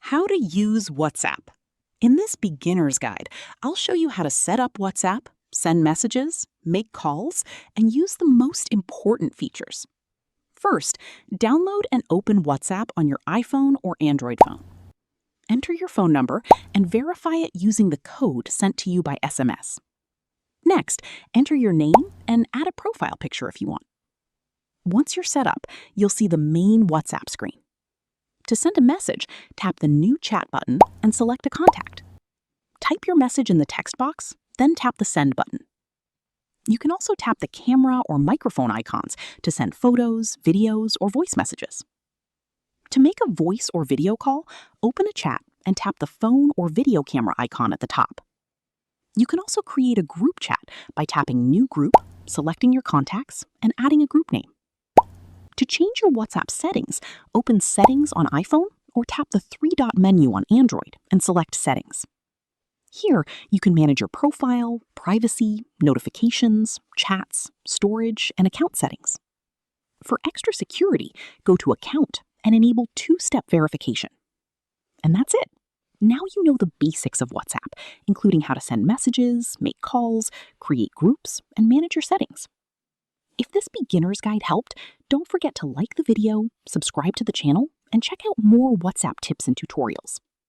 How to use WhatsApp. In this beginner's guide, I'll show you how to set up WhatsApp, send messages, make calls, and use the most important features. First, download and open WhatsApp on your iPhone or Android phone. Enter your phone number and verify it using the code sent to you by SMS. Next, enter your name and add a profile picture if you want. Once you're set up, you'll see the main WhatsApp screen. To send a message, tap the new chat button and select a contact. Type your message in the text box, then tap the send button. You can also tap the camera or microphone icons to send photos, videos, or voice messages. To make a voice or video call, open a chat and tap the phone or video camera icon at the top. You can also create a group chat by tapping New Group, selecting your contacts, and adding a group name. To change your WhatsApp settings, open Settings on iPhone or tap the three-dot menu on Android and select Settings. Here, you can manage your profile, privacy, notifications, chats, storage, and account settings. For extra security, go to Account and enable two-step verification. And that's it. Now you know the basics of WhatsApp, including how to send messages, make calls, create groups, and manage your settings. If this beginner's guide helped, don't forget to like the video, subscribe to the channel, and check out more WhatsApp tips and tutorials.